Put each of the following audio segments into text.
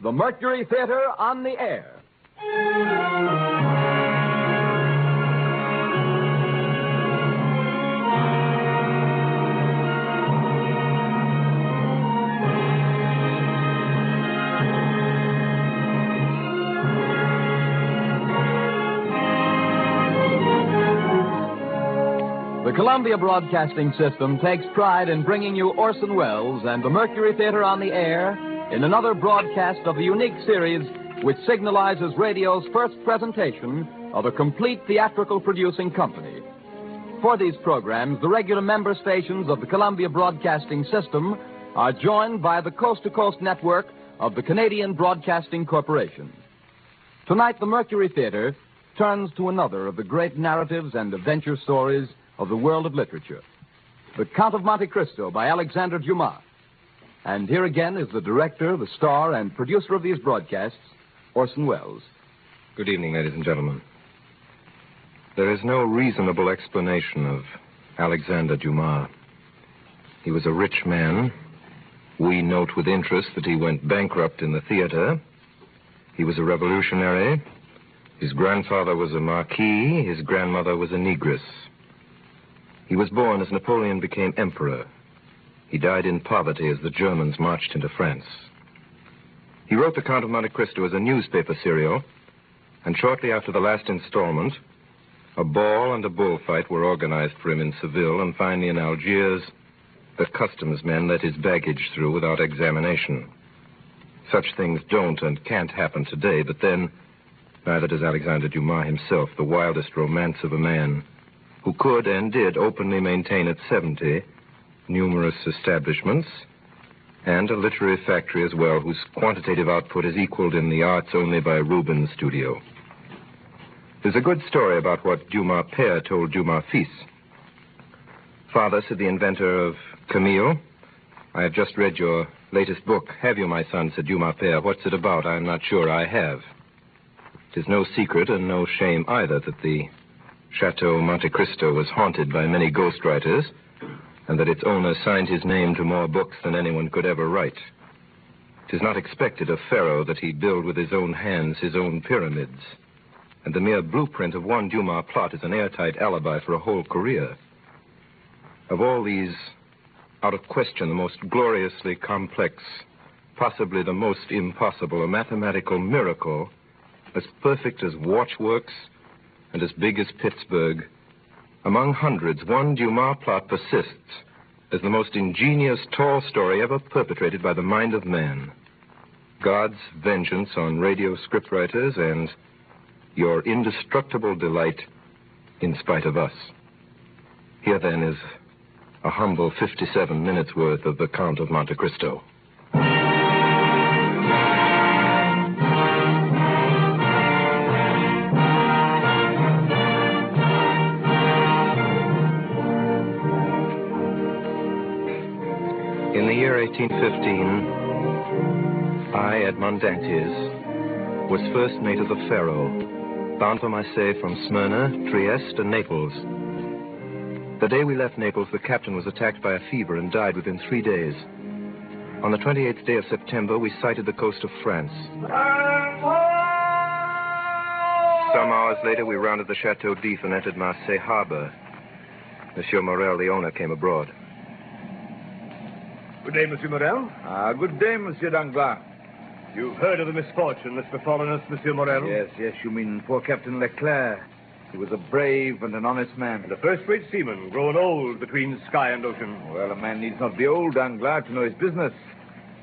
the Mercury Theatre on the air. The Columbia Broadcasting System takes pride in bringing you Orson Welles and the Mercury Theatre on the air in another broadcast of the unique series which signalizes radio's first presentation of a complete theatrical producing company. For these programs, the regular member stations of the Columbia Broadcasting System are joined by the coast-to-coast network of the Canadian Broadcasting Corporation. Tonight, the Mercury Theatre turns to another of the great narratives and adventure stories of the world of literature, The Count of Monte Cristo by Alexander Dumas. And here again is the director, the star, and producer of these broadcasts, Orson Welles. Good evening, ladies and gentlemen. There is no reasonable explanation of Alexander Dumas. He was a rich man. We note with interest that he went bankrupt in the theater. He was a revolutionary. His grandfather was a marquis. His grandmother was a negress. He was born as Napoleon became emperor. He died in poverty as the Germans marched into France. He wrote The Count of Monte Cristo as a newspaper serial, and shortly after the last installment, a ball and a bullfight were organized for him in Seville, and finally in Algiers, the customs men let his baggage through without examination. Such things don't and can't happen today, but then, neither does Alexander Dumas himself, the wildest romance of a man who could and did openly maintain at 70 numerous establishments and a literary factory as well, whose quantitative output is equaled in the arts only by Rubens' studio. There's a good story about what Dumas père told Dumas fils. Father, said the inventor of Camille, I have just read your latest book. Have you, my son, said Dumas père. What's it about? I am not sure I have. It is no secret and no shame either that the Chateau Monte Cristo was haunted by many ghostwriters, and that its owner signed his name to more books than anyone could ever write. It is not expected of Pharaoh that he build with his own hands his own pyramids, and the mere blueprint of one Dumas plot is an airtight alibi for a whole career. Of all these, out of question, the most gloriously complex, possibly the most impossible, a mathematical miracle, as perfect as watchworks and as big as Pittsburgh. Among hundreds, one Dumas plot persists as the most ingenious tall story ever perpetrated by the mind of man. God's vengeance on radio scriptwriters and your indestructible delight in spite of us. Here, then, is a humble 57 minutes worth of The Count of Monte Cristo. In the year 1815, I, at Mondantes, was first mate of the Pharaoh, bound for Marseille from Smyrna, Trieste, and Naples. The day we left Naples, the captain was attacked by a fever and died within 3 days. On the 28th day of September, we sighted the coast of France. Some hours later, we rounded the Chateau d'If and entered Marseille harbor. Monsieur Morel, the owner, came abroad. Good day, Monsieur Morel. Good day, Monsieur Danglars. You've heard of the misfortune that's befallen us, Monsieur Morel? Yes, you mean poor Captain Leclerc. He was a brave and an honest man. And a first-rate seaman, grown old between sky and ocean. Well, a man needs not be old, Danglars, to know his business.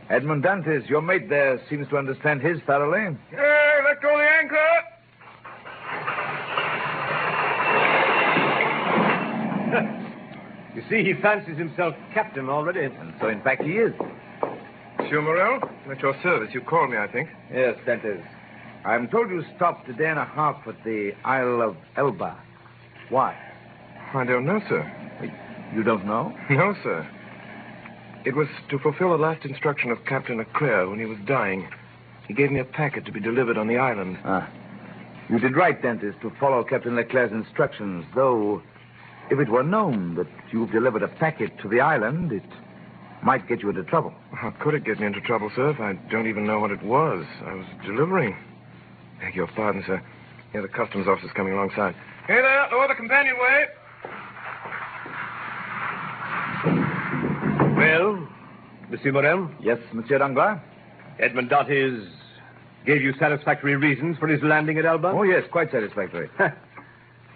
Edmond Dantes, your mate there, seems to understand his thoroughly. Hey, let go the anchor! You see, he fancies himself captain already. And so, in fact, he is. Monsieur Morel, at your service. You called me, I think. Yes, Dantes. I'm told you stopped a day and a half at the Isle of Elba. Why? I don't know, sir. You don't know? No, sir. It was to fulfill the last instruction of Captain Leclerc when he was dying. He gave me a packet to be delivered on the island. You did right, Dantes, to follow Captain Leclerc's instructions, though if it were known that you've delivered a packet to the island, it Might get you into trouble. How could it get me into trouble, sir, if I don't even know what it was? I was delivering. Beg your pardon, sir. Here, the customs officer's coming alongside. Hey there, lower the companionway. Well, Monsieur Morel? Yes, Monsieur Danglars? Edmond Dantes gave you satisfactory reasons for his landing at Elba? Oh, yes, quite satisfactory.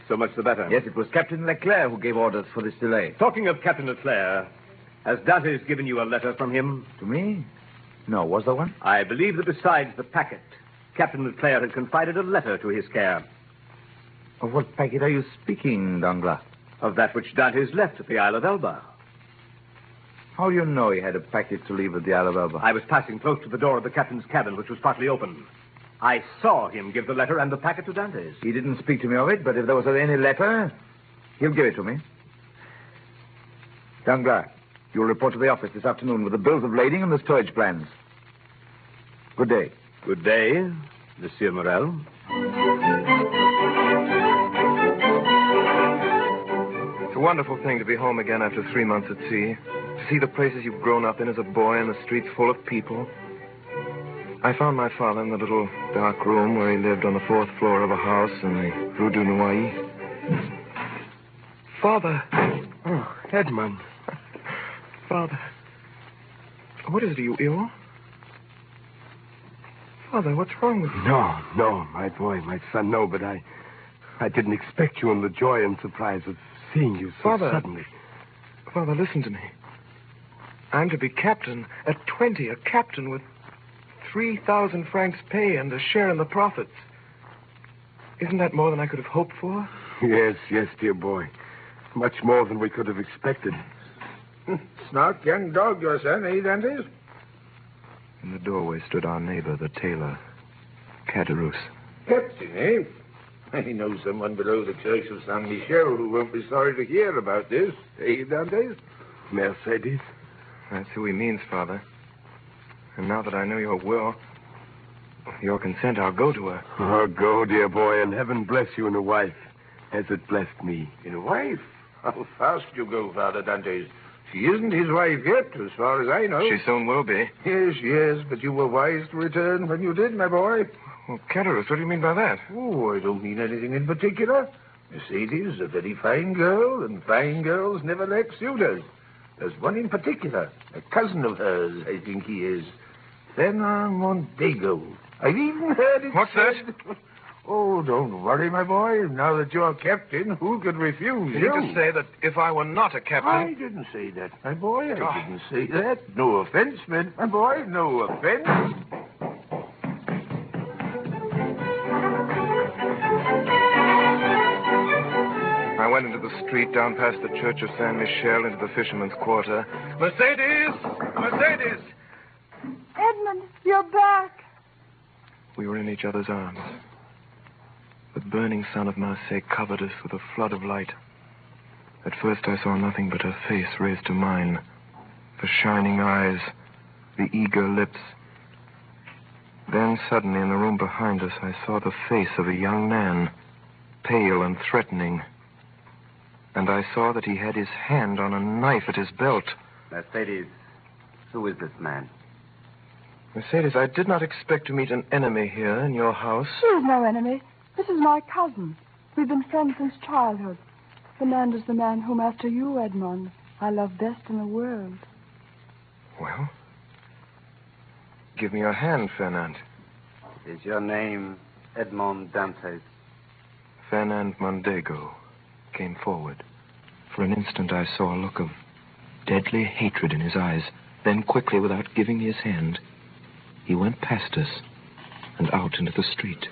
So much the better. Yes, it was Captain Leclerc who gave orders for this delay. Talking of Captain Leclerc, has Dantes given you a letter from him? To me? No, was there one? I believe that besides the packet, Captain Leclerc had confided a letter to his care. Of what packet are you speaking, Danglars? Of that which Dantes left at the Isle of Elba. How do you know he had a packet to leave at the Isle of Elba? I was passing close to the door of the captain's cabin, which was partly open. I saw him give the letter and the packet to Dantes. He didn't speak to me of it, but if there was any letter, he'll give it to me. Danglars, you'll report to the office this afternoon with the bills of lading and the storage plans. Good day. Good day, Monsieur Morel. It's a wonderful thing to be home again after 3 months at sea. To see the places you've grown up in as a boy and the streets full of people. I found my father in the little dark room where he lived on the 4th floor of a house in the Rue du Noyer. Father. Oh, Edmond. Father. What is it? Are you ill? Father, what's wrong with you? No, my boy, my son, no, but I didn't expect you and the joy and surprise of seeing you so suddenly. Father, listen to me. I'm to be captain at 20, a captain with 3,000 francs pay and a share in the profits. Isn't that more than I could have hoped for? Yes, dear boy. Much more than we could have expected. Smart young dog, your son, eh, Dantes? In the doorway stood our neighbor, the tailor, Caderousse. Captain, eh? I know someone below the church of Saint Michel who won't be sorry to hear about this, eh, Dantes? Mercedes? That's who he means, Father. And now that I know your will, your consent, I'll go to her. Oh, go, dear boy, and heaven bless you in a wife, as it blessed me. In a wife? How fast you go, Father Dantes. She isn't his wife yet, as far as I know. She soon will be. Yes, but you were wise to return when you did, my boy. Well, Caderousse, what do you mean by that? Oh, I don't mean anything in particular. Mercedes is a very fine girl, and fine girls never lack suitors. There's one in particular, a cousin of hers, I think he is. Bernard Montego. I've even heard it What's said... that? Oh, don't worry, my boy. Now that you're captain, who could refuse You you? mean to say that if I were not a captain... I didn't say that, my boy. I didn't say that. No offense meant, my boy. No offense. I went into the street, down past the church of Saint Michel, into the fisherman's quarter. Mercedes! Mercedes! Edmond, you're back. We were in each other's arms. The burning sun of Marseille covered us with a flood of light. At first I saw nothing but her face raised to mine. The shining eyes, the eager lips. Then suddenly in the room behind us I saw the face of a young man, pale and threatening. And I saw that he had his hand on a knife at his belt. Mercedes, who is this man? Mercedes, I did not expect to meet an enemy here in your house. She is no enemy. This is my cousin. We've been friends since childhood. Fernand the man whom, after you, Edmond, I love best in the world. Well, give me your hand, Fernand. Is your name Edmond Dantes? Fernand Mondego came forward. For an instant, I saw a look of deadly hatred in his eyes. Then, quickly, without giving me his hand, he went past us and out into the street.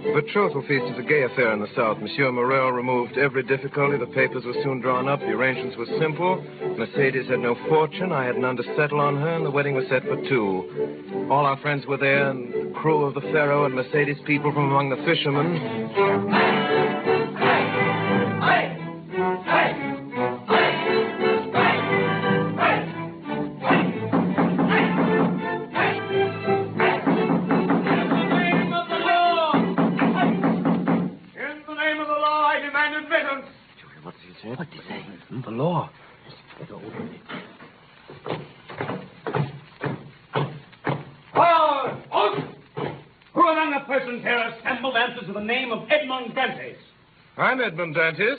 The betrothal feast is a gay affair in the South. Monsieur Morel removed every difficulty. The papers were soon drawn up. The arrangements were simple. Mercedes had no fortune. I had none to settle on her, and the wedding was set for 2. All our friends were there, and the crew of the Pharaoh and Mercedes people from among the fishermen. said. What did he say? The law. Who among the persons here assembled answers to the name of Edmond Dantes? I'm Edmond Dantes.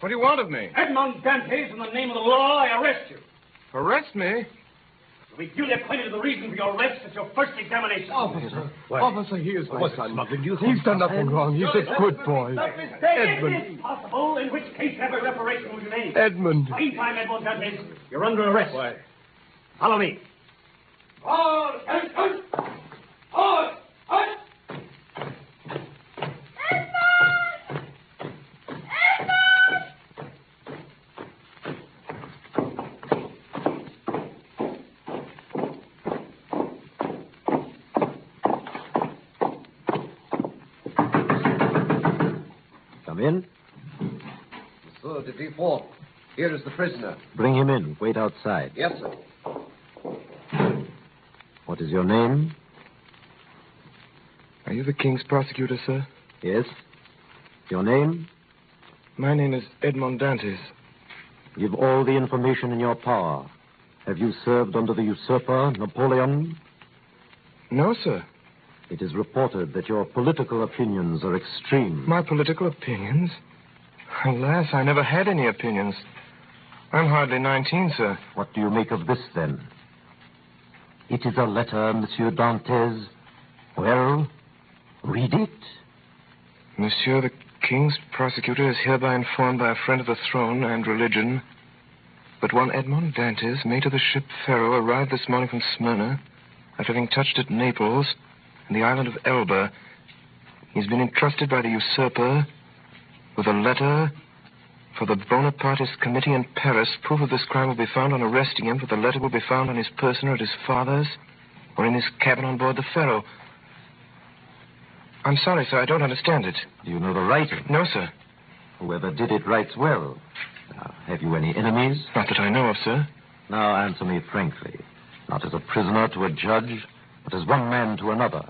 What do you want of me? Edmond Dantes, in the name of the law, I arrest you. Arrest me? You'll be duly acquainted with the reason for your arrest at your first examination. Officer, he is my son. He's done nothing wrong. He's a good boy. Edmond. It is possible, in which case every reparation will be made. Edmond. Meantime, Edmond Dantes, you're under arrest. Why? Follow me. All attention! All! Come in. Monsieur de Villefort, here is the prisoner. Bring him in. Wait outside. Yes, sir. What is your name? Are you the king's prosecutor, sir? Yes. Your name? My name is Edmond Dantes. Give all the information in your power. Have you served under the usurper, Napoleon? No, sir. It is reported that your political opinions are extreme. My political opinions? Alas, I never had any opinions. I'm hardly 19, sir. What do you make of this, then? It is a letter, Monsieur Dantes. Well, read it. Monsieur, the king's prosecutor is hereby informed by a friend of the throne and religion that one Edmond Dantes, mate of the ship Pharaoh, arrived this morning from Smyrna after having touched at Naples in the island of Elba. He's been entrusted by the usurper with a letter for the Bonapartist committee in Paris. Proof of this crime will be found on arresting him, for the letter will be found on his person or at his father's or in his cabin on board the Pharaoh. I'm sorry, sir, I don't understand it. Do you know the writing? No, sir. Whoever did it writes well. Have you any enemies? Not that I know of, sir. Now answer me frankly. Not as a prisoner to a judge, but as one man to another.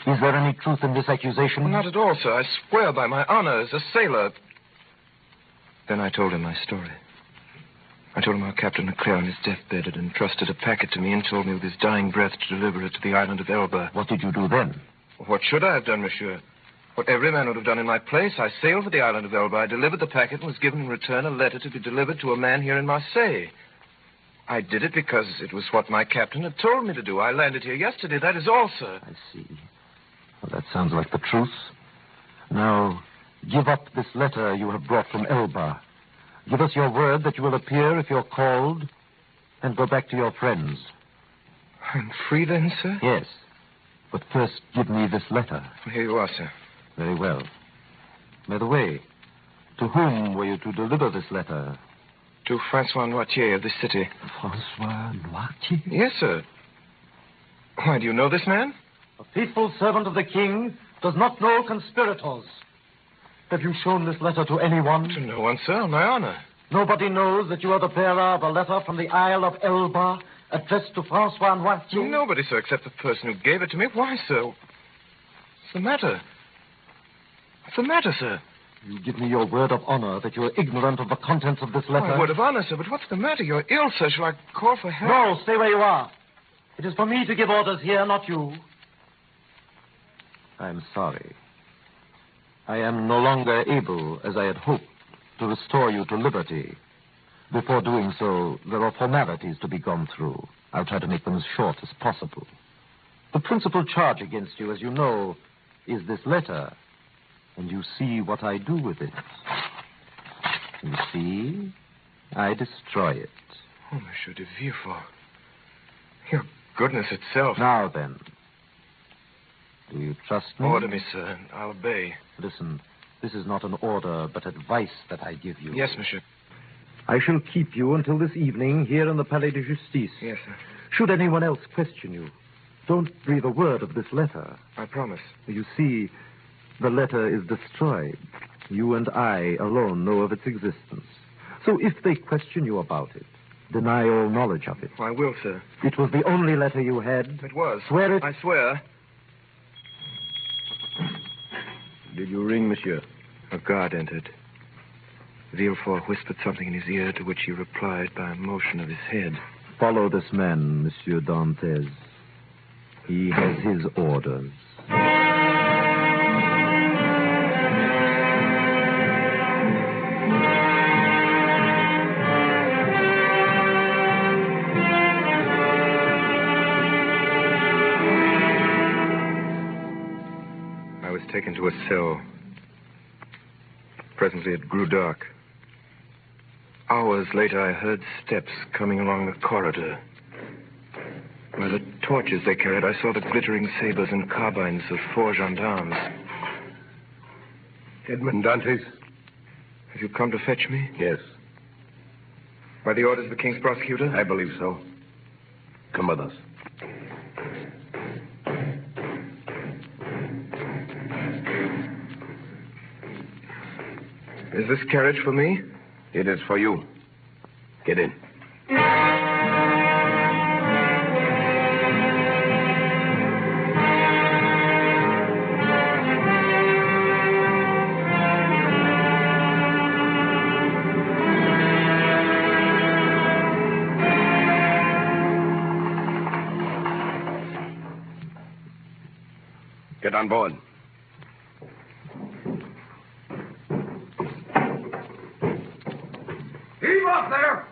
Is there any truth in this accusation? Not at all, sir. I swear by my honor as a sailor. Then I told him my story. I told him how Captain Leclerc on his deathbed had entrusted a packet to me and told me with his dying breath to deliver it to the island of Elba. What did you do then? What should I have done, monsieur? What every man would have done in my place. I sailed for the island of Elba. I delivered the packet and was given in return a letter to be delivered to a man here in Marseille. I did it because it was what my captain had told me to do. I landed here yesterday. That is all, sir. I see. Well, that sounds like the truth. Now, give up this letter you have brought from Elba. Give us your word that you will appear if you're called, and go back to your friends. I'm free then, sir? Yes. But first, give me this letter. Here you are, sir. Very well. By the way, to whom were you to deliver this letter? To Francois Noirtier of this city. Francois Noirtier? Yes, sir. Why, do you know this man? A faithful servant of the king does not know conspirators. Have you shown this letter to anyone? To no one, sir, on my honor. Nobody knows that you are the bearer of a letter from the Isle of Elba addressed to Francois Noirtier? Nobody, sir, except the person who gave it to me. Why, sir? What's the matter? What's the matter, sir? You give me your word of honor that you're ignorant of the contents of this letter? My word of honor, sir, but what's the matter? You're ill, sir. Shall I call for help? No, stay where you are. It is for me to give orders here, not you. I'm sorry. I am no longer able, as I had hoped, to restore you to liberty. Before doing so, there are formalities to be gone through. I'll try to make them as short as possible. The principal charge against you, as you know, is this letter. And you see what I do with it. You see, I destroy it. Oh, Monsieur de Villefort. Your goodness itself. Now then, do you trust me? Order me, sir, and I'll obey. Listen, this is not an order, but advice that I give you. Yes, monsieur. I shall keep you until this evening here in the Palais de Justice. Yes, sir. Should anyone else question you, don't breathe a word of this letter. I promise. You see, the letter is destroyed. You and I alone know of its existence. So if they question you about it, deny all knowledge of it. I will, sir. It was the only letter you had. It was. Swear it. I swear. Did you ring, monsieur? A guard entered. Villefort whispered something in his ear, to which he replied by a motion of his head. Follow this man, Monsieur Dantès. He has his orders. I was taken to a cell. Presently it grew dark. Hours later, I heard steps coming along the corridor. By the torches they carried, I saw the glittering sabers and carbines of 4 gendarmes. Edmond Dantes? Have you come to fetch me? Yes. By the orders of the king's prosecutor? I believe so. Come with us. Is this carriage for me? It is for you. Get in. Get on board. Heave up there!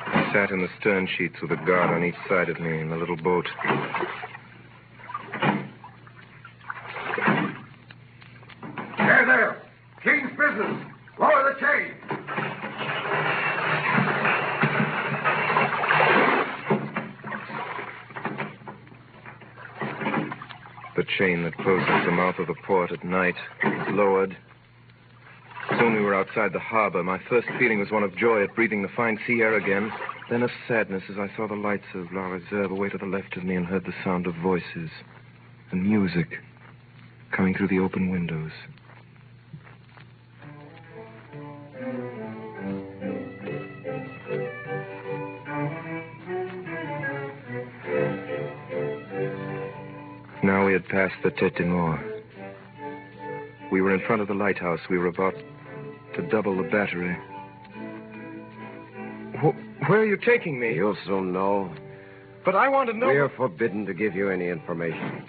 I sat in the stern sheets with a guard on each side of me in the little boat. There! King's business! Lower the chain! The chain that closes the mouth of the port at night was lowered. Soon we were outside the harbor. My first feeling was one of joy at breathing the fine sea air again, then of sadness as I saw the lights of La Réserve away to the left of me and heard the sound of voices and music coming through the open windows. Now we had passed the Tête de Mort. We were in front of the lighthouse. We were about to double the battery. Where are you taking me? You'll soon know. But I want to know... We are forbidden to give you any information.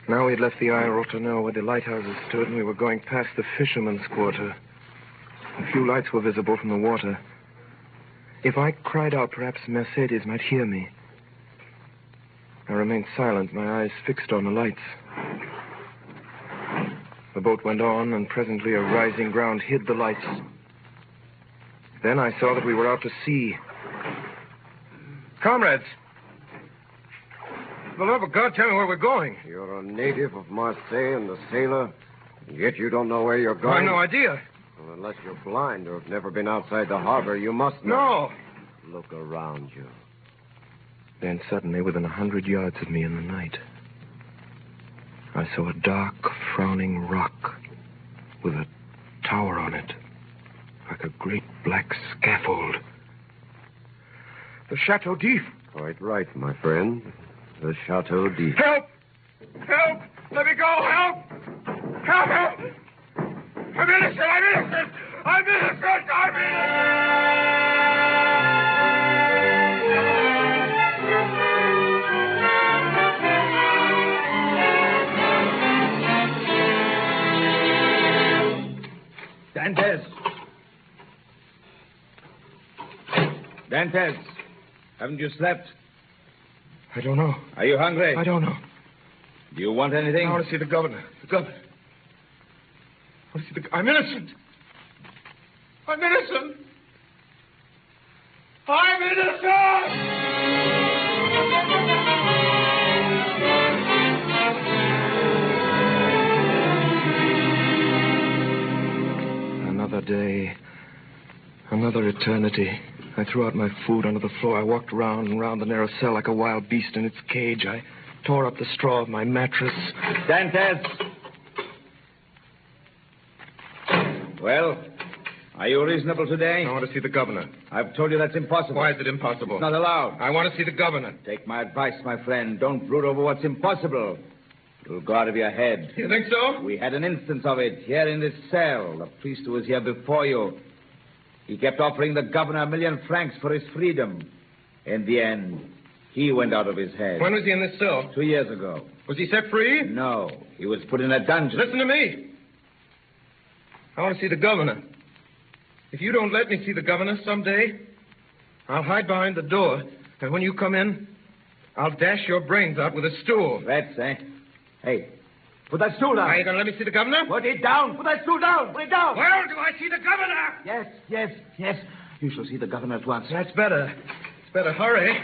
Now we had left the Aérotonneau where the lighthouses stood, and we were going past the fisherman's quarter. A few lights were visible from the water. If I cried out, perhaps Mercedes might hear me. I remained silent, my eyes fixed on the lights. The boat went on, and presently a rising ground hid the lights. Then I saw that we were out to sea. Comrades! For the love of God, tell me where we're going. You're a native of Marseille and a sailor, and yet you don't know where you're going? I have no idea. Well, unless you're blind or have never been outside the harbor, you must know. No. Look around you. Then suddenly, within 100 yards of me in the night, I saw a dark, frowning rock with a tower on it, like a great black scaffold. The Chateau d'If. Quite right, my friend. The Chateau d'If. Help! Help! Let me go! Help! Help! Help! I'm innocent! I'm innocent! I'm innocent! I'm innocent! Dantes, haven't you slept? I don't know. Are you hungry? I don't know. Do you want anything? I want to see the governor. The governor. I want to see the... I'm innocent. I'm innocent. I'm innocent! Another day. Another eternity. I threw out my food onto the floor. I walked round and round the narrow cell like a wild beast in its cage. I tore up the straw of my mattress. Dantes! Well, Are you reasonable today? I want to see the governor. I've told you that's impossible. Why is it impossible? It's not allowed. I want to see the governor. Take my advice, my friend. Don't brood over what's impossible. It'll go out of your head. You think so? We had an instance of it here in this cell. The priest who was here before you. He kept offering the governor 1,000,000 francs for his freedom. In the end, he went out of his head. When was he in this cell? 2 years ago. Was he set free? No. He was put in a dungeon. Listen to me. I want to see the governor. If you don't let me see the governor someday, I'll hide behind the door, and when you come in, I'll dash your brains out with a stool. Threats, eh? Hey, put that stool down. Are you going to let me see the governor? Put it down. Put that stool down. Put it down. Well, do I see the governor? Yes. You shall see the governor at once. That's better. It's better. Hurry.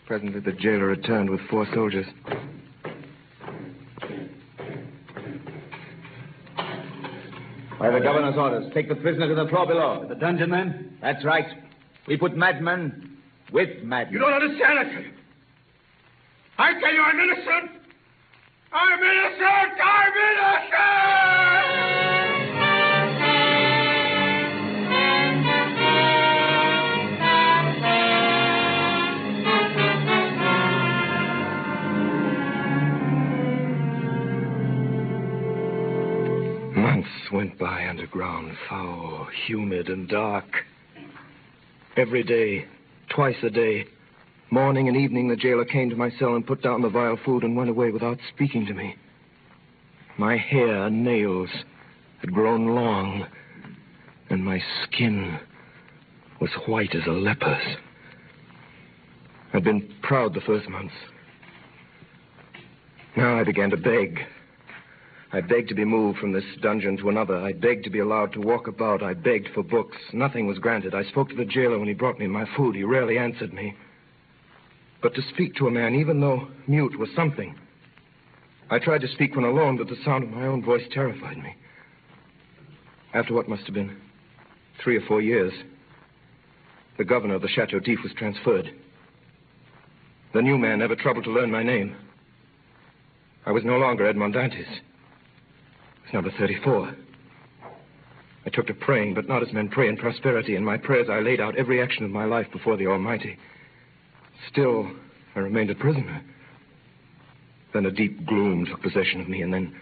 Presently, the jailer returned with 4 soldiers. By the governor's orders, take the prisoner to the floor below. The dungeon, then? That's right. We put madmen with madmen. You don't understand it. I tell you I'm innocent. I'm innocent. Months went by underground, foul, humid, and dark. Every day, twice a day, morning and evening, the jailer came to my cell and put down the vile food and went away without speaking to me. My hair and nails had grown long, and my skin was white as a leper's. I'd been proud the first months. Now I began to beg. I begged to be moved from this dungeon to another. I begged to be allowed to walk about. I begged for books. Nothing was granted. I spoke to the jailer when he brought me my food. He rarely answered me. But to speak to a man, even though mute, was something. I tried to speak when alone, but the sound of my own voice terrified me. After what must have been 3 or 4 years, the governor of the Chateau d'If was transferred. The new man never troubled to learn my name. I was no longer Edmond Dantes. It's number 34. I took to praying, but not as men pray in prosperity. In my prayers, I laid out every action of my life before the Almighty. Still, I remained a prisoner. Then a deep gloom took possession of me, and then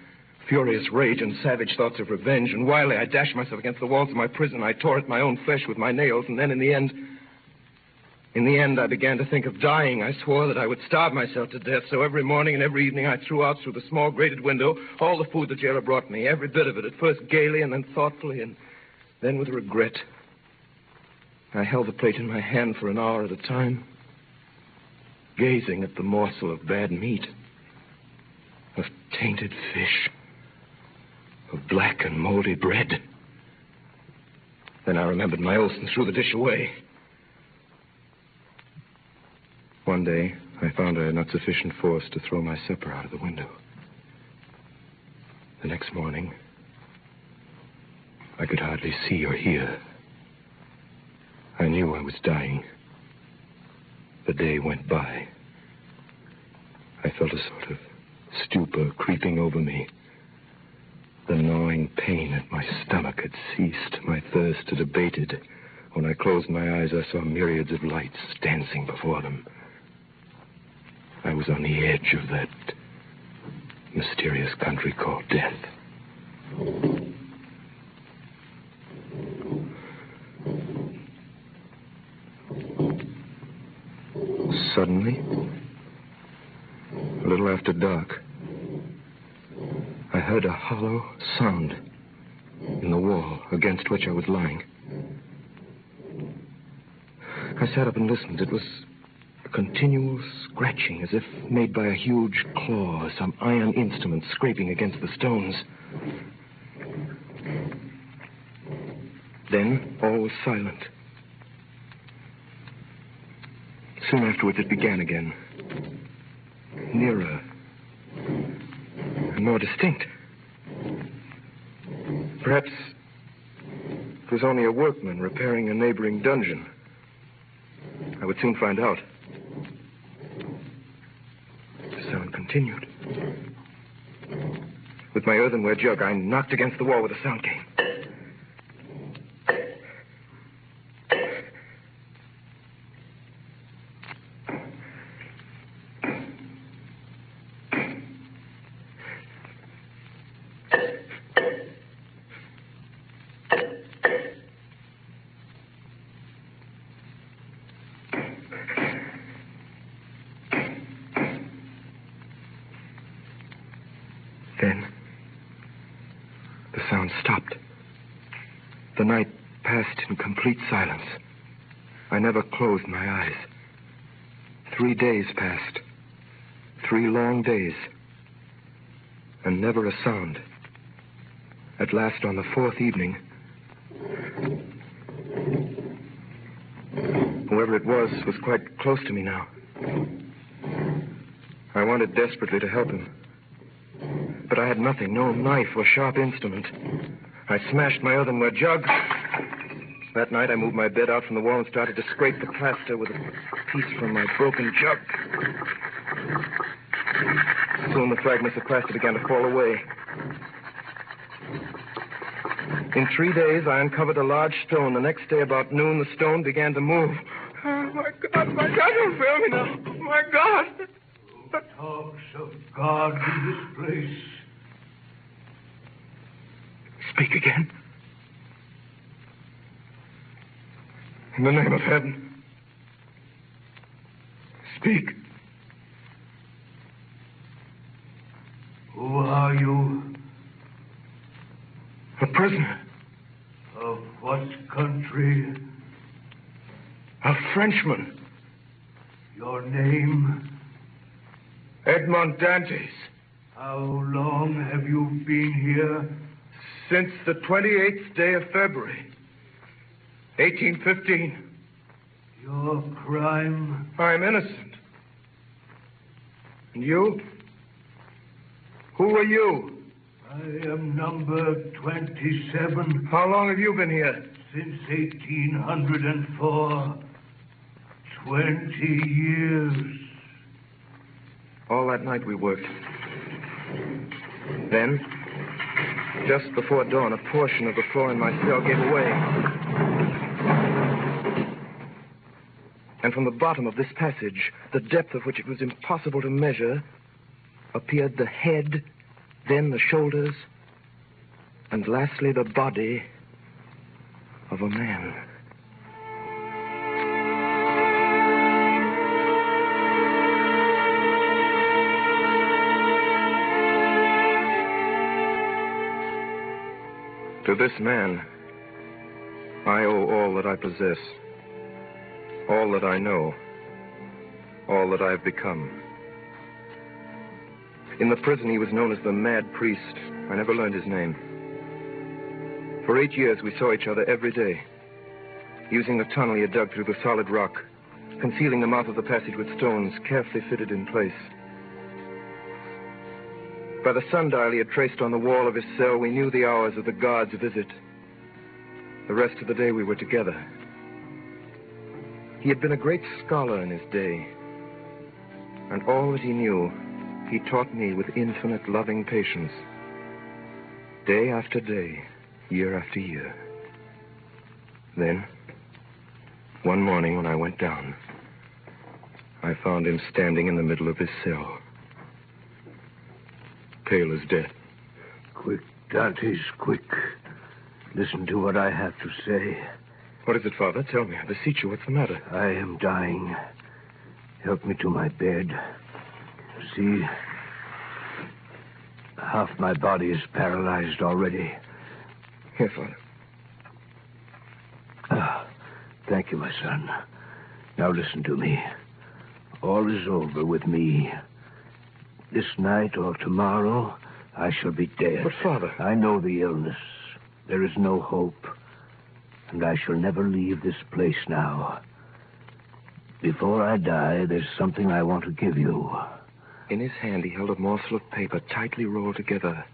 furious rage and savage thoughts of revenge. And wildly, I dashed myself against the walls of my prison. I tore at my own flesh with my nails, and then in the end, I began to think of dying. I swore that I would starve myself to death, so every morning and every evening I threw out through the small grated window all the food the jailer brought me, every bit of it, at first gaily and then thoughtfully, and then with regret. I held the plate in my hand for an hour at a time, gazing at the morsel of bad meat, of tainted fish, of black and moldy bread. Then I remembered my oath and threw the dish away. One day, I found I had not sufficient force to throw my supper out of the window. The next morning, I could hardly see or hear. I knew I was dying. The day went by. I felt a sort of stupor creeping over me. The gnawing pain at my stomach had ceased. My thirst had abated. When I closed my eyes, I saw myriads of lights dancing before them. I was on the edge of that mysterious country called death. Suddenly, a little after dark, I heard a hollow sound in the wall against which I was lying. I sat up and listened. It was a continual scratching, as if made by a huge claw, or some iron instrument scraping against the stones. Then all was silent. Soon afterwards, it began again. Nearer and more distinct. Perhaps it was only a workman repairing a neighboring dungeon. I would soon find out. The sound continued. With my earthenware jug, I knocked against the wall where the sound came. Then, the sound stopped. The night passed in complete silence. I never closed my eyes. 3 days passed. 3 long days. And never a sound. At last, on the 4th evening, whoever it was quite close to me now. I wanted desperately to help him. But I had nothing, no knife or sharp instrument. I smashed my earthenware jug. That night, I moved my bed out from the wall and started to scrape the plaster with a piece from my broken jug. Soon the fragments of plaster began to fall away. In 3 days, I uncovered a large stone. The next day, about noon, the stone began to move. Oh, my God, don't fail me now. My God. Talks of God in this place. Speak again. In the name of heaven. Speak. Who are you? A prisoner. Of what country? A Frenchman. Your name? Edmond Dantes. How long have you been here? Since the 28th day of February, 1815. Your crime? I'm innocent. And you? Who are you? I am number 27. How long have you been here? Since 1804. 20 years. All that night we worked. Then, just before dawn, a portion of the floor in my cell gave away. And from the bottom of this passage, the depth of which it was impossible to measure, appeared the head, then the shoulders, and lastly the body of a man. To this man, I owe all that I possess, all that I know, all that I have become. In the prison, he was known as the Mad Priest. I never learned his name. For 8 years, we saw each other every day, using the tunnel he had dug through the solid rock, concealing the mouth of the passage with stones carefully fitted in place. By the sundial he had traced on the wall of his cell, we knew the hours of the guard's visit. The rest of the day we were together. He had been a great scholar in his day, and all that he knew, he taught me with infinite loving patience. Day after day, year after year. Then, one morning when I went down, I found him standing in the middle of his cell. Pale as death. Quick, Dantes, quick. Listen to what I have to say. What is it, Father? Tell me. I beseech you. What's the matter? I am dying. Help me to my bed. See, half my body is paralyzed already. Here, Father. Thank you, my son. Now listen to me. All is over with me. This night or tomorrow, I shall be dead. But, Father... I know the illness. There is no hope. And I shall never leave this place now. Before I die, there's something I want to give you. In his hand, he held a morsel of paper tightly rolled together.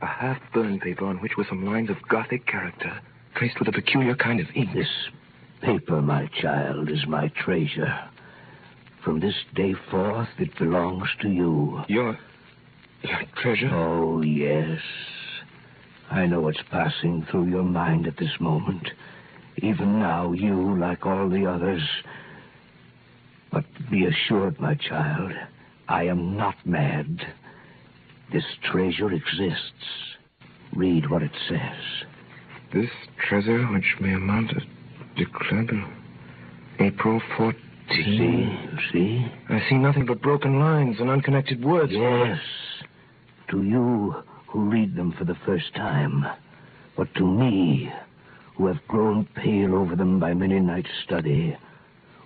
A half-burned paper on which were some lines of Gothic character, traced with a peculiar kind of ink. This paper, my child, is my treasure. From this day forth, it belongs to you. Your treasure? Oh, yes. I know what's passing through your mind at this moment. Even now, you, like all the others. But be assured, my child, I am not mad. This treasure exists. Read what it says. This treasure, which may amount to declared April 14. You see? I see nothing but broken lines and unconnected words. Yes. To you who read them for the first time. But to me, who have grown pale over them by many nights' study,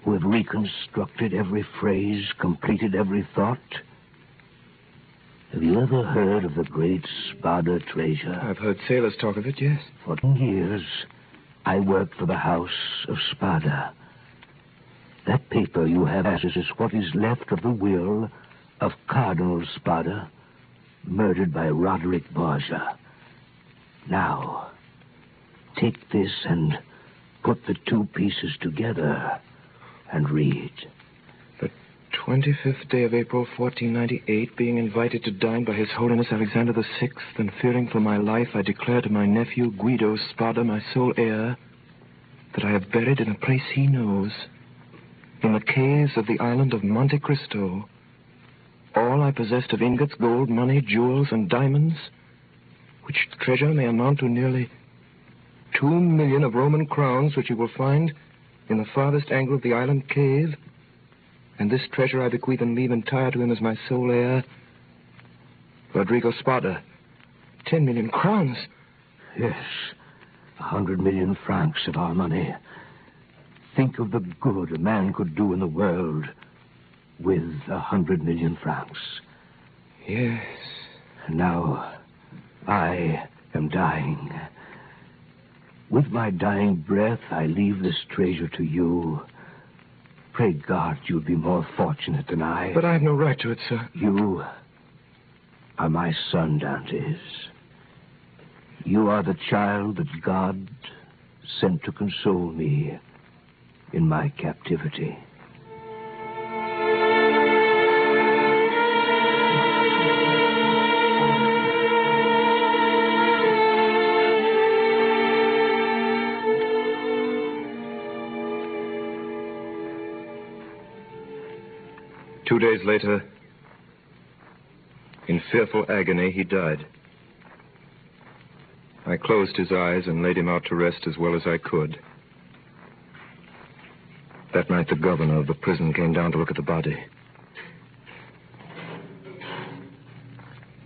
who have reconstructed every phrase, completed every thought. Have you ever heard of the great Spada treasure? I've heard sailors talk of it, yes. For 10 years, I worked for the House of Spada. That paper you have is what is left of the will of Cardinal Spada, murdered by Roderick Borgia. Now, take this and put the two pieces together and read. The 25th day of April, 1498, being invited to dine by His Holiness Alexander VI, and fearing for my life, I declare to my nephew Guido Spada, my sole heir, that I have buried in a place he knows, in the caves of the island of Monte Cristo, all I possessed of ingots, gold, money, jewels, and diamonds, which treasure may amount to nearly 2 million of Roman crowns, which you will find in the farthest angle of the island cave. And this treasure I bequeath and leave entire to him as my sole heir, Rodrigo Spada. 10 million crowns. Yes, 100 million francs of our money. Think of the good a man could do in the world with 100 million francs. Yes. And now, I am dying. With my dying breath, I leave this treasure to you. Pray God you'll be more fortunate than I. But I have no right to it, sir. You are my son, Dantes. You are the child that God sent to console me in my captivity. Two days later, in fearful agony, he died. I closed his eyes and laid him out to rest as well as I could. That night, the governor of the prison came down to look at the body.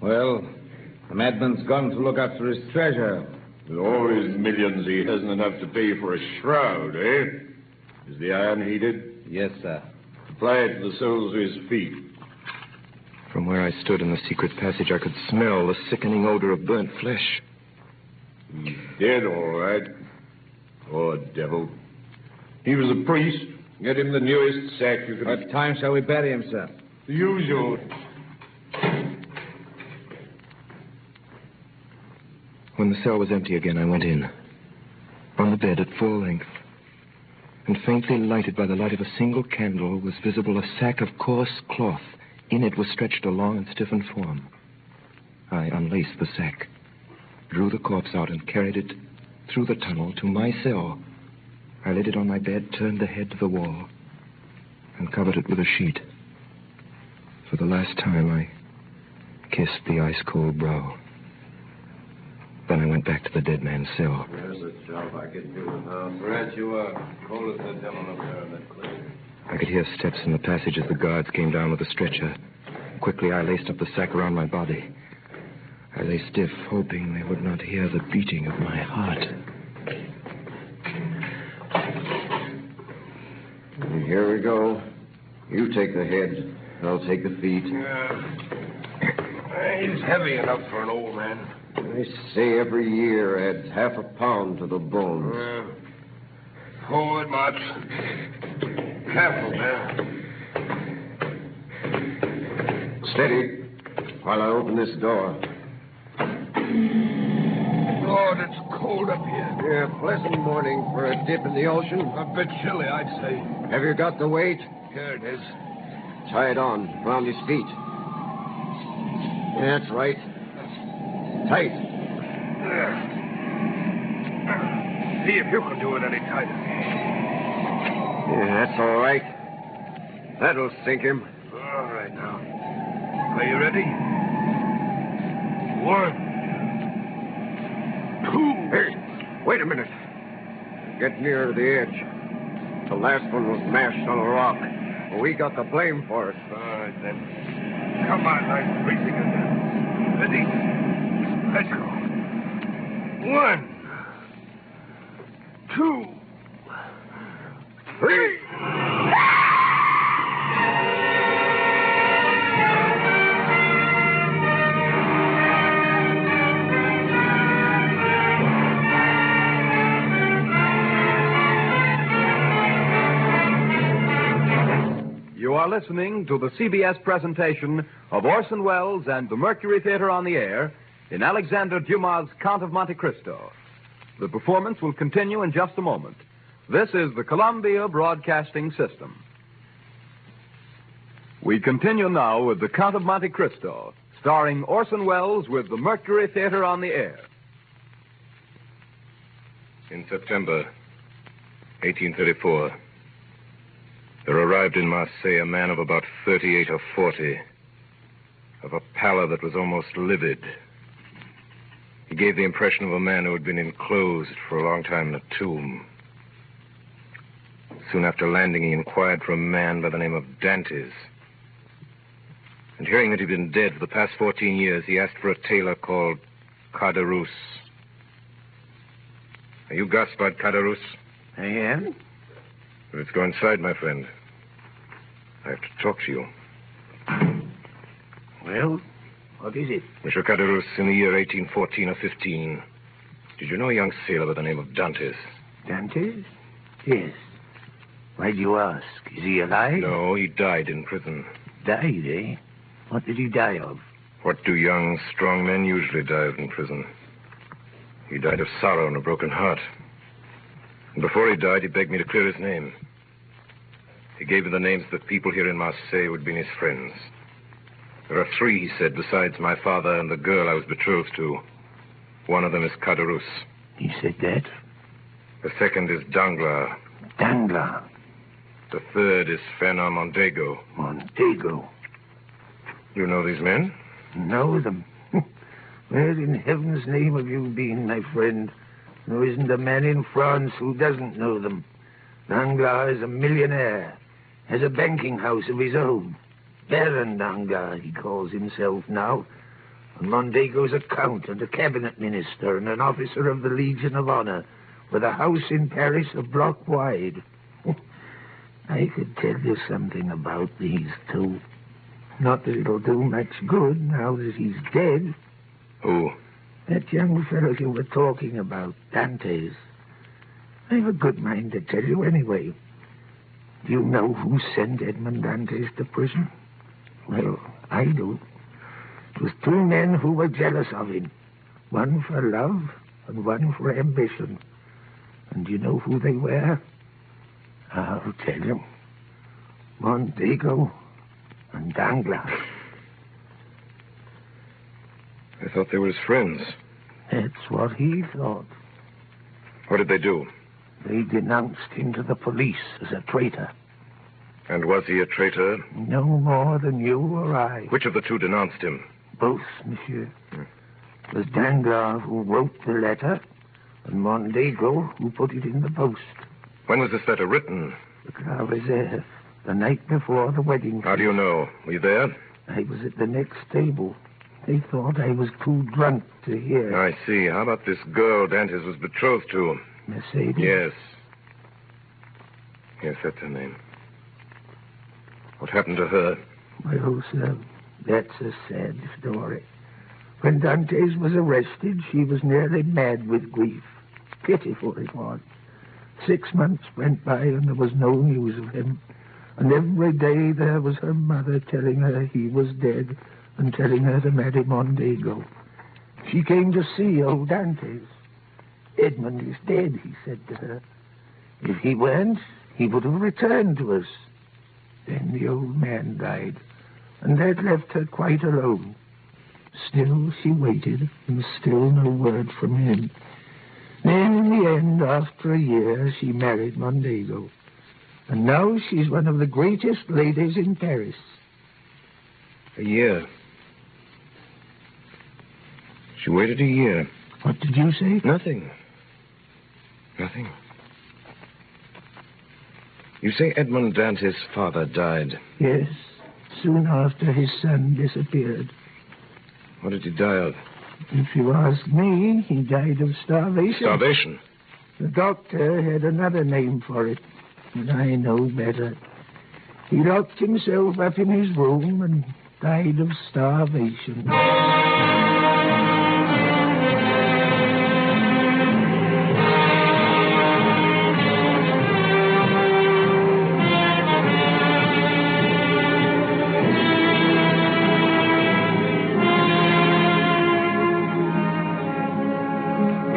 Well, the madman's gone to look after his treasure. With all his millions, he hasn't enough to pay for a shroud, eh? Is the iron heated? Yes, sir. Apply it to the soles of his feet. From where I stood in the secret passage, I could smell the sickening odor of burnt flesh. He's dead, all right. Poor devil. He was a priest. Get him the newest sack you could... What time shall we bury him, sir? The usual. When the cell was empty again, I went in. On the bed at full length. And faintly lighted by the light of a single candle was visible a sack of coarse cloth. In it was stretched a long and stiffened form. I unlaced the sack, drew the corpse out, and carried it through the tunnel to my cell. I laid it on my bed, turned the head to the wall, and covered it with a sheet. For the last time, I kissed the ice-cold brow. Then I went back to the dead man's cell. There's a job I could do without. Brad, you are cold as the devil up there in that clearing. I could hear steps in the passage as the guards came down with the stretcher. Quickly, I laced up the sack around my body. I lay stiff, hoping they would not hear the beating of my heart. Here we go. You take the head. I'll take the feet. He's heavy enough for an old man. They say every year adds half a pound to the bones. Forward, march. Careful, man. Steady, while I open this door. Lord, it's cold up here. Yeah, pleasant morning for a dip in the ocean. A bit chilly, I'd say. Have you got the weight? Here it is. Tie it on around his feet. Yeah, that's right. Tight. See if you can do it any tighter. Yeah, that's all right. That'll sink him. All right, now. Are you ready? 1, 2. Hey, wait a minute. Get nearer the edge. The last one was mashed on a rock. We got the blame for it. All right, then. Come on, I'm racing again. Ready? Let's go. 1, 2, 3. You are listening to the CBS presentation of Orson Welles and the Mercury Theatre on the Air in Alexander Dumas' Count of Monte Cristo. The performance will continue in just a moment. This is the Columbia Broadcasting System. We continue now with the Count of Monte Cristo, starring Orson Welles with the Mercury Theatre on the Air. In September 1834, there arrived in Marseille a man of about 38 or 40, of a pallor that was almost livid. He gave the impression of a man who had been enclosed for a long time in a tomb. Soon after landing, he inquired for a man by the name of Dantes. And hearing that he'd been dead for the past 14 years, he asked for a tailor called Caderousse. Are you Gaspard Caderousse? I am. Let's go inside, my friend. I have to talk to you. Well, what is it? Monsieur Caderousse, in the year 1814 or 15, did you know a young sailor by the name of Dantes? Dantes? Yes. Why do you ask? Is he alive? No, he died in prison. Died, eh? What did he die of? What do young, strong men usually die of in prison? He died of sorrow and a broken heart. And before he died, he begged me to clear his name. He gave me the names of the people here in Marseille who had been his friends. There are 3, he said, besides my father and the girl I was betrothed to. One of them is Caderousse. He said that? The second is Danglars. Danglars? The third is Fernand Mondego. Mondego? You know these men? Know them? Where in heaven's name have you been, my friend? There isn't a man in France who doesn't know them. Danglars is a millionaire, has a banking house of his own. Baron Danglars, he calls himself now. And Mondego's a count and a cabinet minister and an officer of the Legion of Honor, with a house in Paris a block wide. I could tell you something about these 2. Not that it'll do much good now that he's dead. Who? That young fellow you were talking about, Dantes. I've a good mind to tell you anyway. Do you know who sent Edmond Dantes to prison? Well, I do. It was 2 men who were jealous of him. One for love and one for ambition. And do you know who they were? I'll tell you. Mondego and Danglars. I thought they were his friends. That's what he thought. What did they do? They denounced him to the police as a traitor. And was he a traitor? No more than you or I. Which of the 2 denounced him? Both, monsieur. It was Danglars who wrote the letter, and Mondego who put it in the post. When was this letter written? The Gare Reserve, the night before the wedding. How do you know? Were you there? I was at the next table. They thought I was too drunk to hear. I see. How about this girl Dantes was betrothed to? Mercedes? Yes. Yes, that's her name. What happened to her? Well, sir, that's a sad story. When Dantes was arrested, she was nearly mad with grief. Pitiful it was. 6 months went by and there was no news of him. And every day there was her mother telling her he was dead and telling her to marry Mondego. She came to see old Dantes. Edmond is dead, he said to her. If he weren't, he would have returned to us. Then the old man died, and that left her quite alone. Still she waited, and still no word from him. Then, in the end, after a year, she married Mondego. And now she's one of the greatest ladies in Paris. A year. She waited a year. What did you say? Nothing. Nothing. You say Edmond Dante's father died? Yes, soon after his son disappeared. What did he die of? If you ask me, he died of starvation. Starvation? The doctor had another name for it, but I know better. He locked himself up in his room and died of starvation.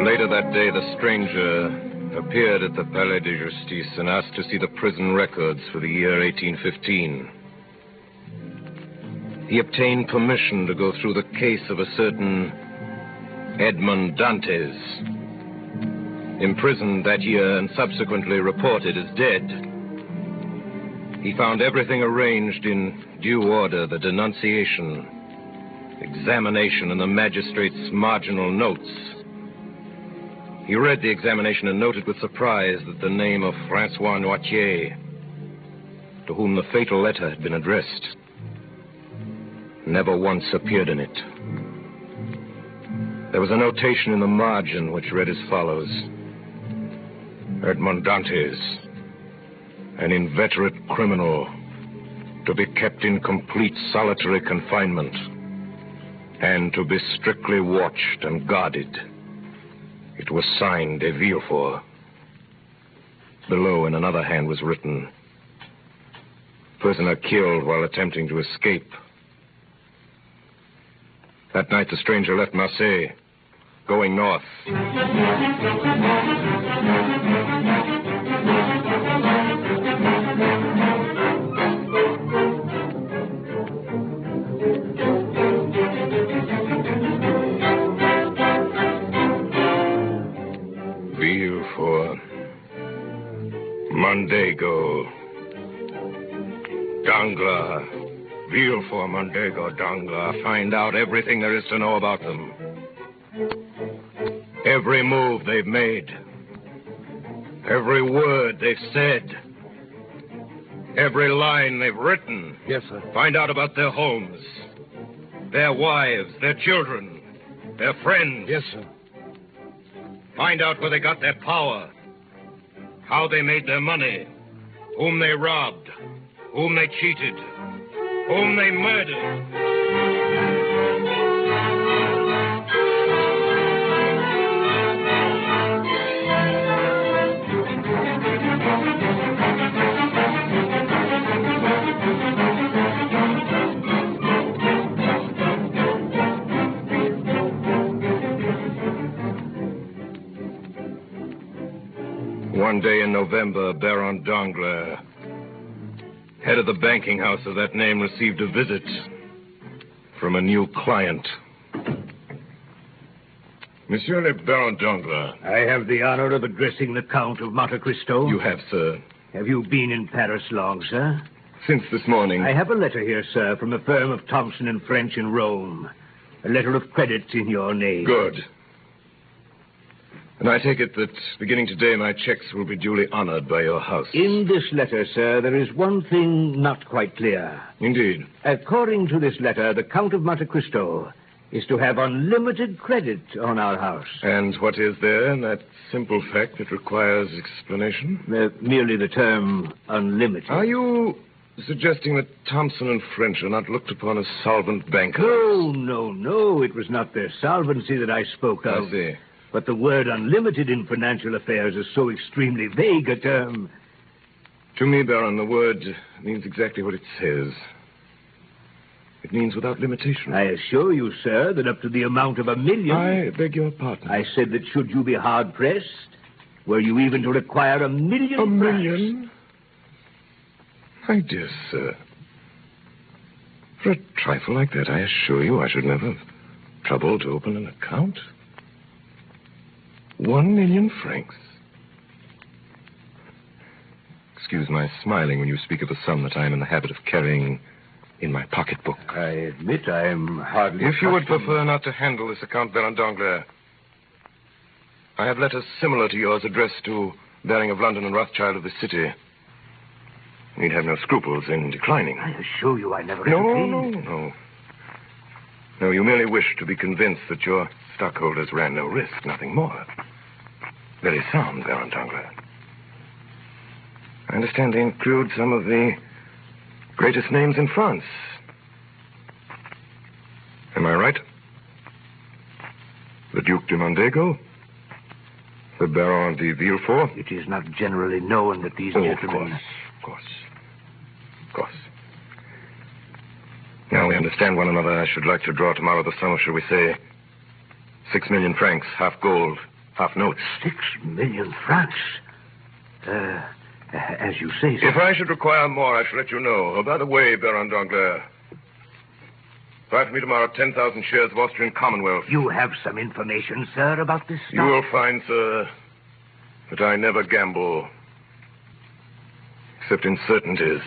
Later that day, the stranger appeared at the Palais de Justice and asked to see the prison records for the year 1815. He obtained permission to go through the case of a certain Edmond Dantes, imprisoned that year and subsequently reported as dead. He found everything arranged in due order: the denunciation, examination, and the magistrate's marginal notes. He read the examination and noted with surprise that the name of Francois Noirtier, to whom the fatal letter had been addressed, never once appeared in it. There was a notation in the margin which read as follows: Edmond Dantes, an inveterate criminal, to be kept in complete solitary confinement and to be strictly watched and guarded. It was signed de Villefort. Below, in another hand, was written, prisoner killed while attempting to escape. That night, the stranger left Marseille, going north. Villefort, Mondego, Danglars, Villefort, Mondego, Danglars. Find out everything there is to know about them. Every move they've made. Every word they've said. Every line they've written. Yes, sir. Find out about their homes, their wives, their children, their friends. Yes, sir. Find out where they got their power, how they made their money, whom they robbed, whom they cheated, whom they murdered. One day in November, Baron Danglars, head of the banking house of that name, received a visit from a new client. Monsieur le Baron Danglars. I have the honor of addressing the Count of Monte Cristo. You have, sir. Have you been in Paris long, sir? Since this morning. I have a letter here, sir, from the firm of Thompson and French in Rome. A letter of credit in your name. Good. And I take it that beginning today my checks will be duly honored by your house. In this letter, sir, there is one thing not quite clear. Indeed. According to this letter, the Count of Monte Cristo is to have unlimited credit on our house. And what is there in that simple fact that requires explanation? Merely the term unlimited. Are you suggesting that Thompson and French are not looked upon as solvent bankers? No. It was not their solvency that I spoke of. I see. But the word unlimited in financial affairs is so extremely vague a term. To me, Baron, the word means exactly what it says. It means without limitation. I assure you, sir, that up to the amount of $1 million... I beg your pardon. I said that should you be hard-pressed, were you even to require $1 million... $1 million? My dear sir, for a trifle like that, I assure you I should never trouble to open an account? 1 million francs. Excuse my smiling when you speak of a sum that I am in the habit of carrying in my pocketbook. I admit I am hardly... If you would prefer not to handle this account, Baron Danglars, I have letters similar to yours addressed to Baring of London and Rothschild of the city. You need have no scruples in declining. I assure you I never... No. No, you merely wish to be convinced that your stockholders ran no risk, nothing more. Very sound, Baron Danglars. I understand they include some of the greatest names in France. Am I right? The Duc de Mondego? The Baron de Villefort? It is not generally known that these gentlemen... Of course. Now we understand one another. I should like to draw tomorrow the sum of, shall we say, 6 million francs, half gold, half notes. 6 million francs? As you say, sir. If I should require more, I shall let you know. Oh, by the way, Baron Danglars, buy for me tomorrow 10,000 shares of Austrian Commonwealth. You have some information, sir, about this stock? You will find, sir, that I never gamble, except in certainties.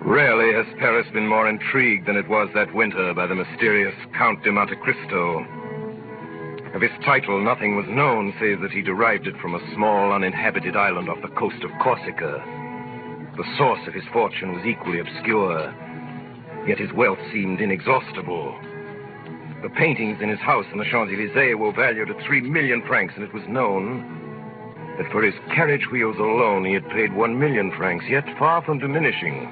Rarely has Paris been more intrigued than it was that winter by the mysterious Count de Monte Cristo. Of his title, nothing was known save that he derived it from a small, uninhabited island off the coast of Corsica. The source of his fortune was equally obscure, yet his wealth seemed inexhaustible. The paintings in his house in the Champs-Élysées were valued at 3 million francs, and it was known that for his carriage wheels alone he had paid 1 million francs, yet far from diminishing.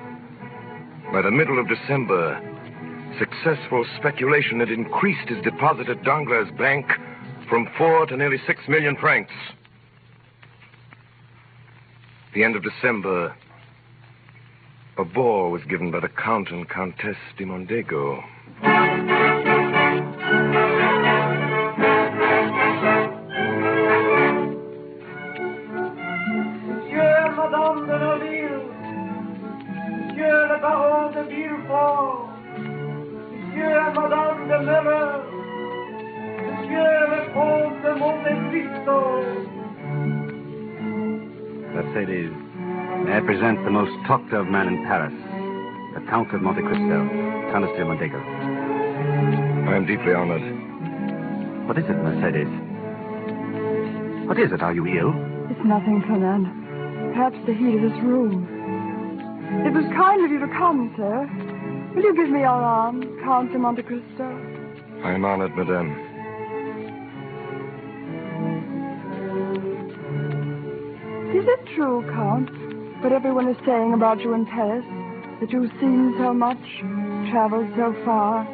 By the middle of December, successful speculation had increased his deposit at Danglars' bank from 4 to nearly 6 million francs. At the end of December, a ball was given by the Count and Countess de Mondego. Monsieur, Madame de Noville, Monsieur le Baron de Villefort, Monsieur and Madame de Miller, Monsieur le Comte de Monte Cristo. Mercedes, may I present the most talked of man in Paris, the Count of Monte Cristo, Countess de Mondego. I am deeply honored. What is it, Mercedes? What is it? Are you ill? It's nothing, Fernand. Perhaps the heat of this room. It was kind of you to come, sir. Will you give me your arm, Count de Monte Cristo? I am honored, madame. Is it true, Count, what everyone is saying about you in Paris? That you've seen so much, traveled so far,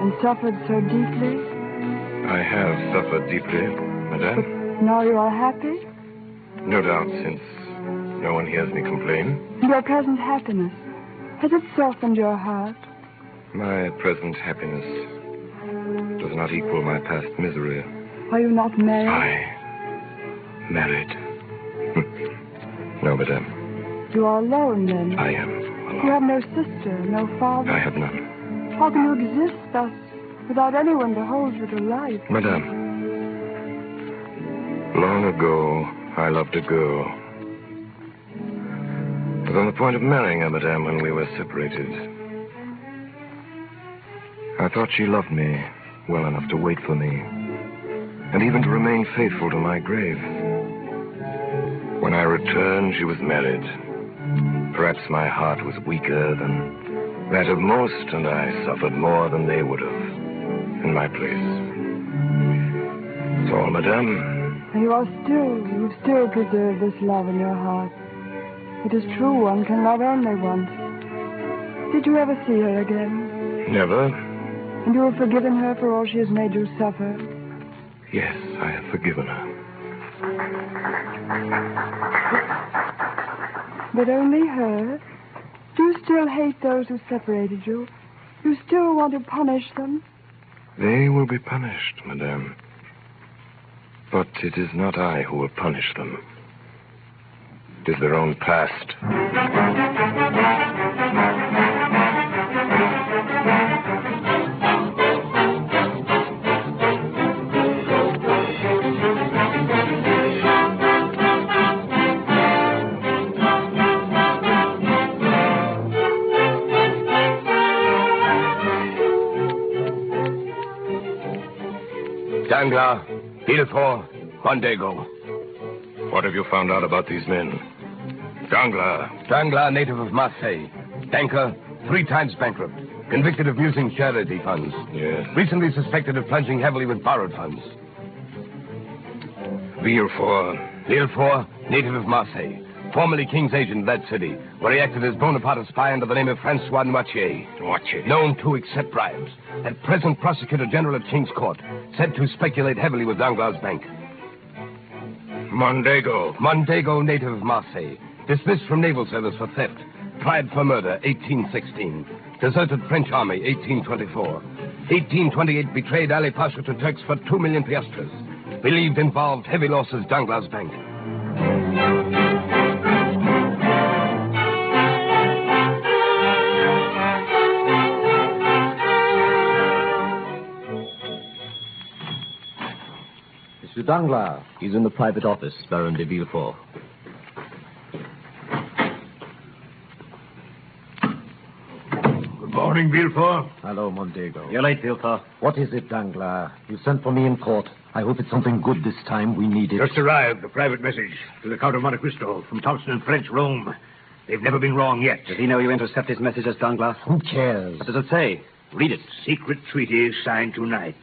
and suffered so deeply? I have suffered deeply, madame. But now you are happy? No doubt, since no one hears me complain. Your present happiness, has it softened your heart? My present happiness does not equal my past misery. Are you not married? I married. No, madame. You are alone, then? I am alone. You have no sister, no father? I have none. How can you exist thus, without anyone to hold you to life? Madame, long ago, I loved a girl. I was on the point of marrying her, madame, when we were separated. I thought she loved me well enough to wait for me, and even to remain faithful to my grave. When I returned, she was married. Perhaps my heart was weaker than that of most, and I suffered more than they would have in my place. That's all, madame. And you've still preserved this love in your heart. It is true, one can love only once. Did you ever see her again? Never. And you have forgiven her for all she has made you suffer? Yes, I have forgiven her. But only her? Do you still hate those who separated you? You still want to punish them? They will be punished, madame. But it is not I who will punish them. It is their own past. Danglars, Villefort, Mondego. What have you found out about these men? Danglars. Danglars, native of Marseille. Banker, 3 times bankrupt. Convicted of using charity funds. Yes. Recently suspected of plunging heavily with borrowed funds. Villefort, native of Marseille. Formerly King's agent in that city, where he acted as Bonaparte's spy under the name of Francois Noirtier. Known to accept bribes. At present Prosecutor General at King's Court. Said to speculate heavily with Danglars' bank. Mondego, native of Marseille. Dismissed from naval service for theft. Tried for murder, 1816. Deserted French army, 1824. 1828, betrayed Ali Pasha to Turks for 2 million piastres. Believed involved heavy losses Danglars' bank. Monsieur Danglars. He's in the private office, Baron de Villefort. Good morning, Villefort. Hello, Mondego. You're late, Villefort. What is it, Danglars? You sent for me in court. I hope it's something good this time. We need it. Just arrived, a private message to the Count of Monte Cristo from Thompson and French, Rome. They've never been wrong yet. Does he know you intercept his messages, Danglars? Who cares? What does it say? Read it. Secret treaty signed tonight.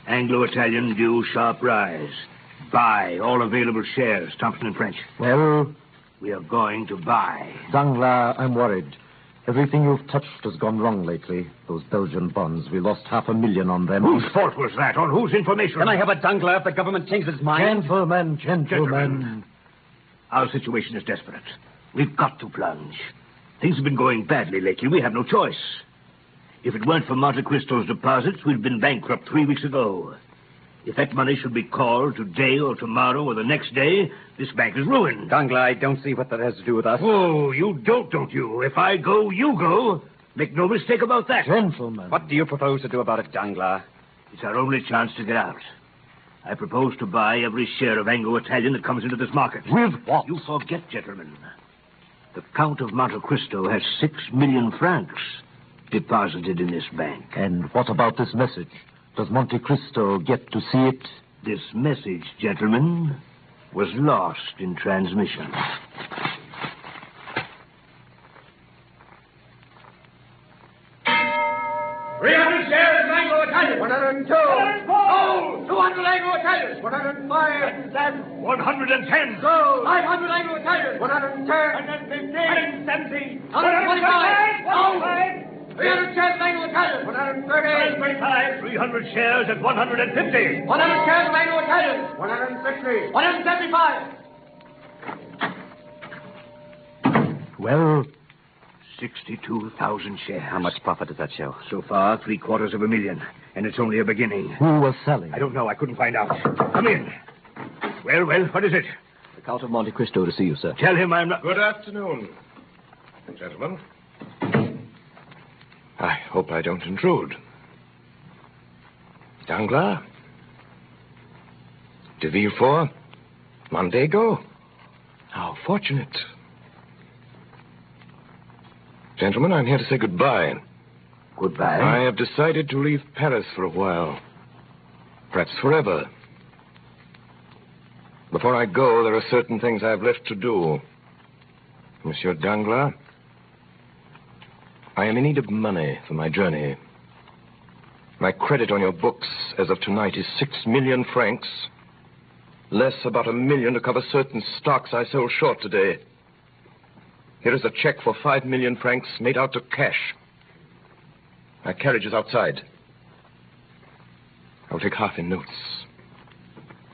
Anglo-Italian due sharp rise. Buy all available shares, Thompson and French. Well? We are going to buy. Danglars, I'm worried. Everything you've touched has gone wrong lately. Those Belgian bonds, we lost 500,000 on them. Whose fault was that? On whose information? Can I have a Danglars if the government changes its mind? Gentlemen. Our situation is desperate. We've got to plunge. Things have been going badly lately. We have no choice. If it weren't for Monte Cristo's deposits, we'd been bankrupt 3 weeks ago. If that money should be called today or tomorrow or the next day, this bank is ruined. Danglars, I don't see what that has to do with us. Oh, you don't you? If I go, you go. Make no mistake about that. Gentlemen. What do you propose to do about it, Danglars? It's our only chance to get out. I propose to buy every share of Anglo-Italian that comes into this market. With what? You forget, gentlemen. The Count of Monte Cristo has 6 million francs deposited in this bank. And what about this message? Does Monte Cristo get to see it? This message, gentlemen, was lost in transmission. $300 Anglo-Italian. 102. 104. 200 Anglo-Italian. 105. 110. Gold. 500 Anglo-Italian. 110. 150. 170. 125. 300 shares of Anglo-Italian. 130. 125. 300 shares at 150. 100 shares of Anglo-Italian. 160. 175. Well? 62,000 shares. How much profit does that show? So far, 750,000. And it's only a beginning. Who was selling? I don't know. I couldn't find out. Come in. Well, what is it? The Count of Monte Cristo to see you, sir. Tell him I'm not... Good afternoon, gentlemen. I hope I don't intrude. Danglars? De Villefort? Mondego? How fortunate. Gentlemen, I'm here to say goodbye. Goodbye? I have decided to leave Paris for a while. Perhaps forever. Before I go, there are certain things I have left to do. Monsieur Danglars, I am in need of money for my journey. My credit on your books as of tonight is 6 million francs, less about 1 million to cover certain stocks I sold short today. Here is a check for 5 million francs made out to cash. My carriage is outside. I'll take half in notes,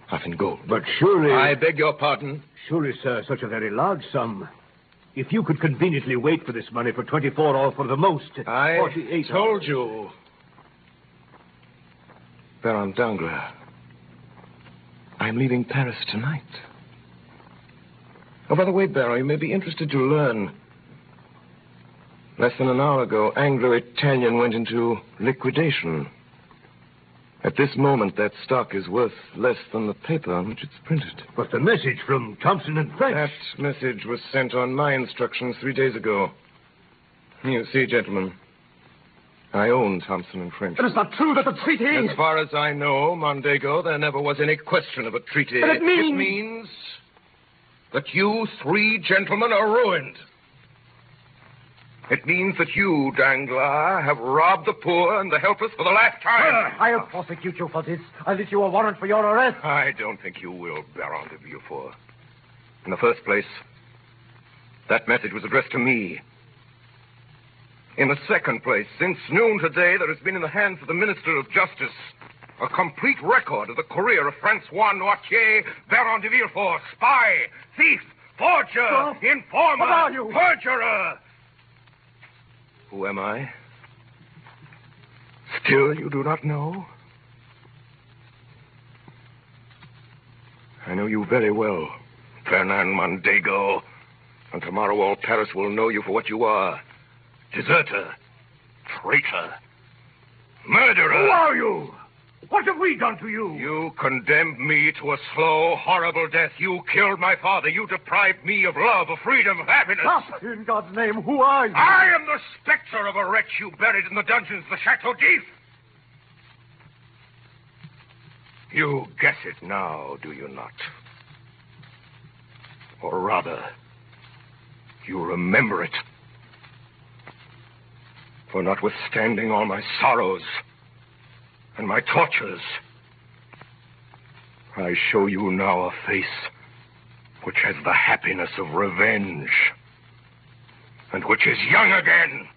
half in gold. But surely... I beg your pardon? Surely, sir, such a very large sum. If you could conveniently wait for this money for 24 or for the most, 48 I told you. Baron Danglars, I'm leaving Paris tonight. Oh, by the way, Barrow, you may be interested to learn. Less than an hour ago, Anglo-Italian went into liquidation. At this moment, that stock is worth less than the paper on which it's printed. But the message from Thompson and French... That message was sent on my instructions 3 days ago. You see, gentlemen, I own Thompson and French. It is not true that the treaty... As far as I know, Mondego, there never was any question of a treaty. But it means... It means that you 3 gentlemen are ruined. It means that you, Danglars, have robbed the poor and the helpless for the last time. I'll prosecute you for this. I'll issue a warrant for your arrest. I don't think you will, Baron de Villefort. In the first place, that message was addressed to me. In the second place, since noon today, there has been in the hands of the Minister of Justice a complete record of the career of Francois Noirtier, Baron de Villefort, spy, thief, forger, informer, what are you? perjurer. Who am I? Still you do not know? I know you very well, Fernand Mondego. And tomorrow all Paris will know you for what you are. Deserter, traitor, murderer. Who are you? What have we done to you? You condemned me to a slow, horrible death. You killed my father. You deprived me of love, of freedom, of happiness. Stop! In God's name, who are you? I am the specter of a wretch you buried in the dungeons of the Chateau d'If. You guess it now, do you not? Or rather, you remember it. For notwithstanding all my sorrows and my tortures, I show you now a face which has the happiness of revenge and which is young again.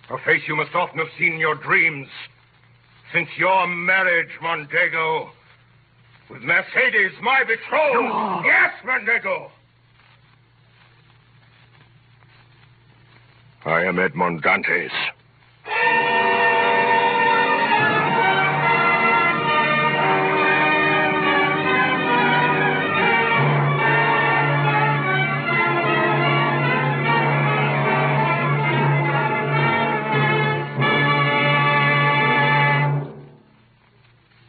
A face you must often have seen in your dreams since your marriage, Mondego, with Mercedes, my betrothed. Yes, Mondego. I am Edmond Dantes.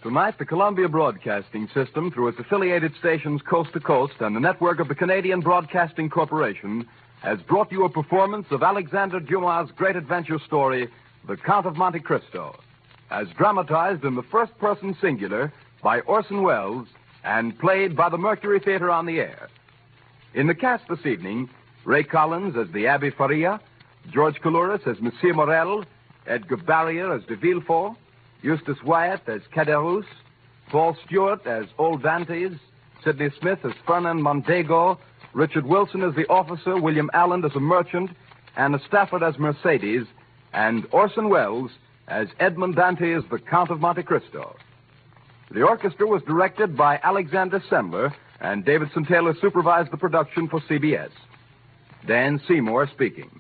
Tonight, the Columbia Broadcasting System, through its affiliated stations coast to coast and the network of the Canadian Broadcasting Corporation, has brought you a performance of Alexander Dumas' great adventure story, The Count of Monte Cristo, as dramatized in the first-person singular by Orson Welles and played by the Mercury Theatre on the air. In the cast this evening, Ray Collins as the Abbé Faria, George Coulouris as Monsieur Morel, Edgar Barrier as de Villefort, Eustace Wyatt as Caderousse, Paul Stewart as Old Dantes, Sidney Smith as Fernand Mondego, Richard Wilson as the officer, William Allen as a merchant, Anna Stafford as Mercedes, and Orson Welles as Edmond Dantes, the Count of Monte Cristo. The orchestra was directed by Alexander Sembler, and Davidson Taylor supervised the production for CBS. Dan Seymour speaking.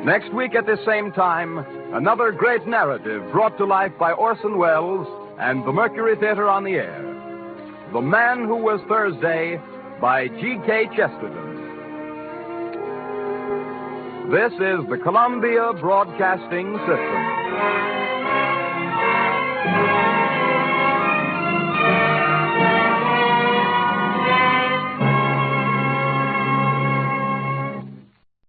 Next week at the same time, another great narrative brought to life by Orson Welles and the Mercury Theatre on the air. The Man Who Was Thursday by G.K. Chesterton. This is the Columbia Broadcasting System.